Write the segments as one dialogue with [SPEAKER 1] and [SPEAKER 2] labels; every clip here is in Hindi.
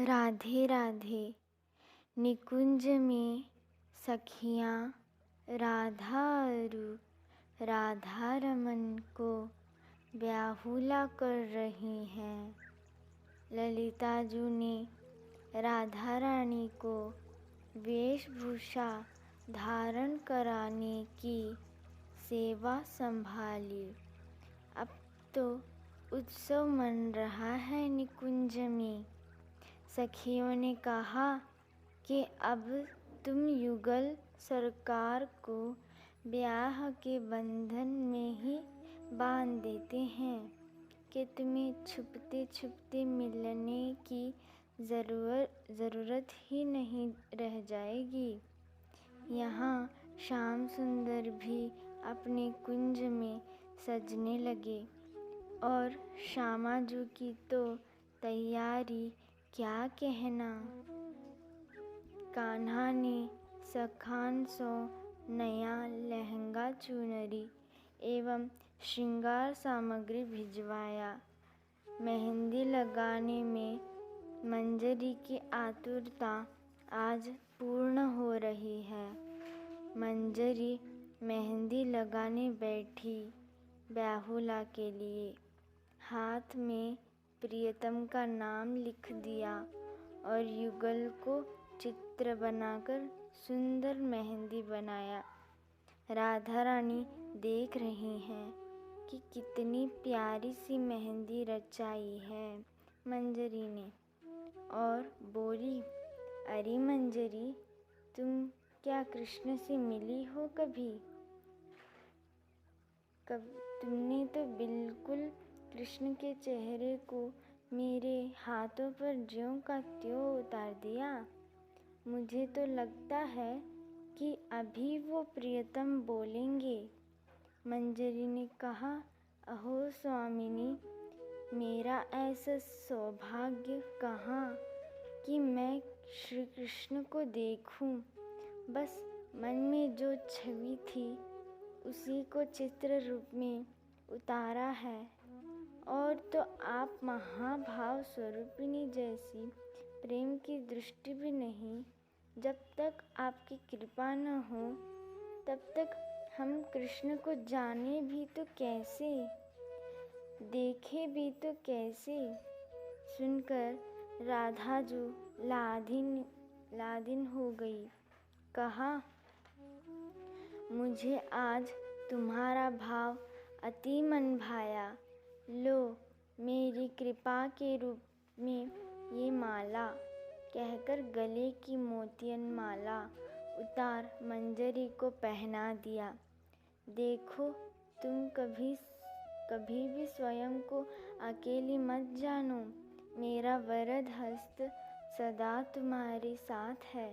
[SPEAKER 1] राधे राधे। निकुंज में सखियाँ राधा और राधा रमन को व्याहुला कर रही हैं। ललिता जू ने राधा रानी को वेशभूषा धारण कराने की सेवा संभाली। अब तो उत्सव मन रहा है निकुंज में। सखियों ने कहा कि अब तुम युगल सरकार को ब्याह के बंधन में ही बांध देते हैं कि तुम्हें छुपते छुपते मिलने की ज़रूरत ही नहीं रह जाएगी। यहाँ श्याम सुंदर भी अपने कुंज में सजने लगे और श्यामाजू की तो तैयारी क्या कहना। कान्हा ने सखान सो नया लहंगा चुनरी एवं श्रृंगार सामग्री भिजवाया। मेहंदी लगाने में मंजरी की आतुरता आज पूर्ण हो रही है। मंजरी मेहंदी लगाने बैठी व्याहुला के लिए। हाथ में प्रियतम का नाम लिख दिया और युगल को चित्र बनाकर सुंदर मेहंदी बनाया। राधा रानी देख रही हैं कि कितनी प्यारी सी मेहंदी रचाई है मंजरी ने, और बोली, अरे मंजरी, तुम क्या कृष्ण से मिली हो कभी? तुमने तो बिल्कुल कृष्ण के चेहरे को मेरे हाथों पर ज्यों का त्यों उतार दिया। मुझे तो लगता है कि अभी वो प्रियतम बोलेंगे। मंजरी ने कहा, अहो स्वामिनी, मेरा ऐसा सौभाग्य कहाँ कि मैं श्री कृष्ण को देखूं। बस मन में जो छवि थी उसी को चित्र रूप में उतारा है। और तो आप महाभाव स्वरूपिणी जैसी प्रेम की दृष्टि भी नहीं। जब तक आपकी कृपा न हो तब तक हम कृष्ण को जाने भी तो कैसे, देखे भी तो कैसे। सुनकर राधाजू लादिन हो गई। कहा, मुझे आज तुम्हारा भाव अति मन भाया। लो, मेरी कृपा के रूप में ये माला, कहकर गले की मोतियन माला उतार मंजरी को पहना दिया। देखो, तुम कभी भी स्वयं को अकेली मत जानो। मेरा वरद हस्त सदा तुम्हारे साथ है।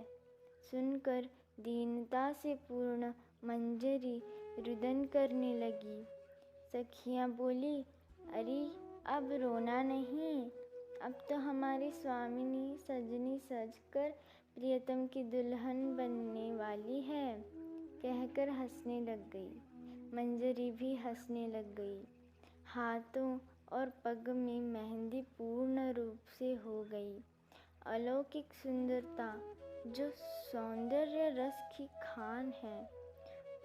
[SPEAKER 1] सुनकर दीनता से पूर्ण मंजरी रुदन करने लगी। सखियाँ बोली, अरे अब रोना नहीं, अब तो हमारी स्वामिनी सजनी सजकर प्रियतम की दुल्हन बनने वाली है, कहकर हंसने लग गई। मंजरी भी हंसने लग गई। हाथों और पग में मेहंदी पूर्ण रूप से हो गई। अलौकिक सुंदरता जो सौंदर्य रस की खान है,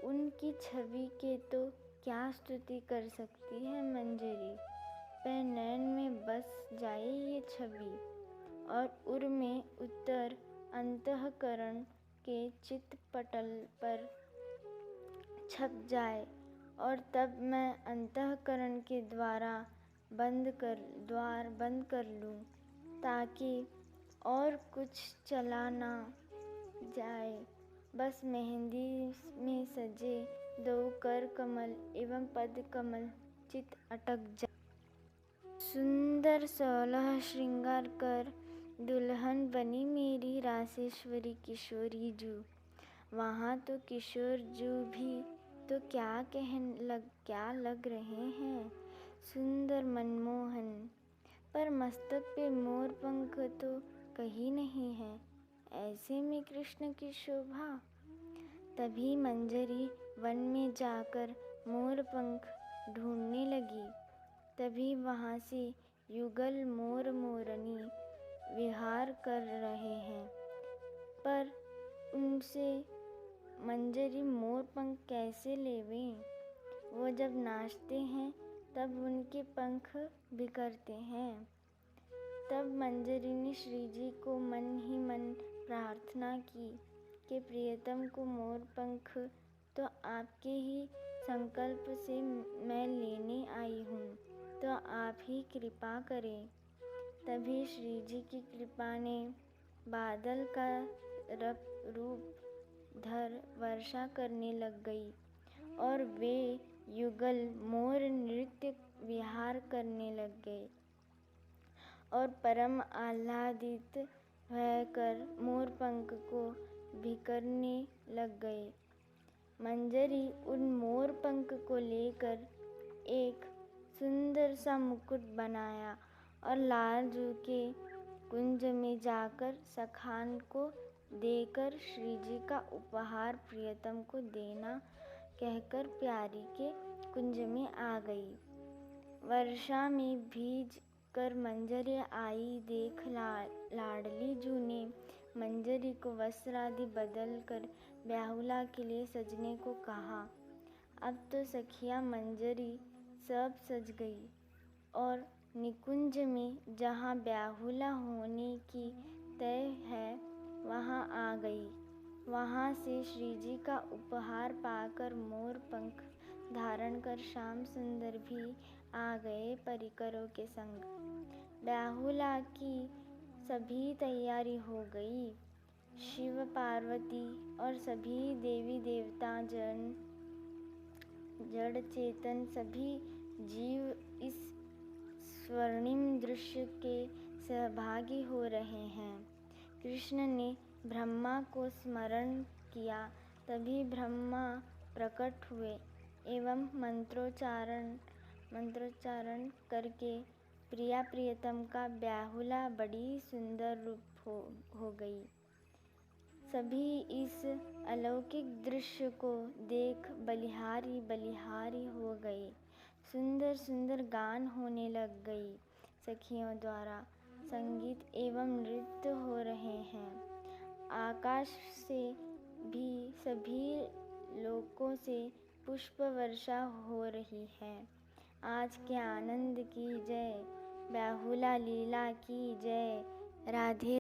[SPEAKER 1] उनकी छवि के तो क्या स्तुति कर सकती है मंजरी। पर नयन में बस जाए ये छवि और उर में उत्तर अंतःकरण के चित्तपटल पर छप जाए, और तब मैं अंतःकरण के द्वार बंद कर लूं, ताकि और कुछ चला ना जाए। बस मेहंदी में सजे दो कर कमल एवं पद कमल चित अटक जाए। सुंदर 16 श्रृंगार कर दुल्हन बनी मेरी रासेश्वरी किशोरी जू। वहाँ तो किशोर जू भी तो क्या लग रहे हैं, सुंदर मनमोहन। पर मस्तक पे मोर पंख तो कहीं नहीं है। ऐसे में कृष्ण की शोभा। तभी मंजरी वन में जाकर मोर पंख ढूंढने लगी। तभी वहाँ से युगल मोर मोरनी विहार कर रहे हैं, पर उनसे मंजरी मोर पंख कैसे लेवें? वो जब नाचते हैं तब उनके पंख बिखरते हैं। तब मंजरी ने श्री जी को मन ही मन प्रार्थना की कि प्रियतम को मोर पंख तो आपके ही संकल्प से मैं लेने आई हूँ, तो आप ही कृपा करें। तभी श्री जी की कृपा ने बादल का रूप धर वर्षा करने लग गई और वे युगल मोर नृत्य विहार करने लग गए और परम आह्लादित होकर मोर पंख को बिखरने लग गए। मंजरी उन मोर पंख को लेकर एक सुंदर सा मुकुट बनाया और लालजू के कुंज में जाकर सखान को देकर श्री जी का उपहार प्रियतम को देना कहकर प्यारी के कुंज में आ गई। वर्षा में भीज कर मंजरी आई देख लाडली जू ने मंजरी को वस्त्र आदि बदल कर ब्याहुला के लिए सजने को कहा। अब तो सखिया मंजरी सब सज गई और निकुंज में जहाँ ब्याहुला होने की तय है वहाँ आ गई। वहाँ से श्री जी का उपहार पाकर मोर पंख धारण कर श्याम सुंदर भी आ गए परिकरों के संग। ब्याहुला की सभी तैयारी हो गई। शिव पार्वती और सभी देवी देवता जड़ चेतन सभी जीव इस स्वर्णिम दृश्य के सहभागी हो रहे हैं। कृष्ण ने ब्रह्मा को स्मरण किया, तभी ब्रह्मा प्रकट हुए एवं मंत्रोच्चारण करके प्रिया प्रियतम का ब्याहुला बड़ी सुंदर रूप हो गई। सभी इस अलौकिक दृश्य को देख बलिहारी बलिहारी हो गए। सुंदर सुंदर गान होने लग गई। सखियों द्वारा संगीत एवं नृत्य हो रहे हैं। आकाश से भी सभी लोकों से पुष्प वर्षा हो रही है। आज के आनंद की जय, ब्याहुला लीला की जय। राधे।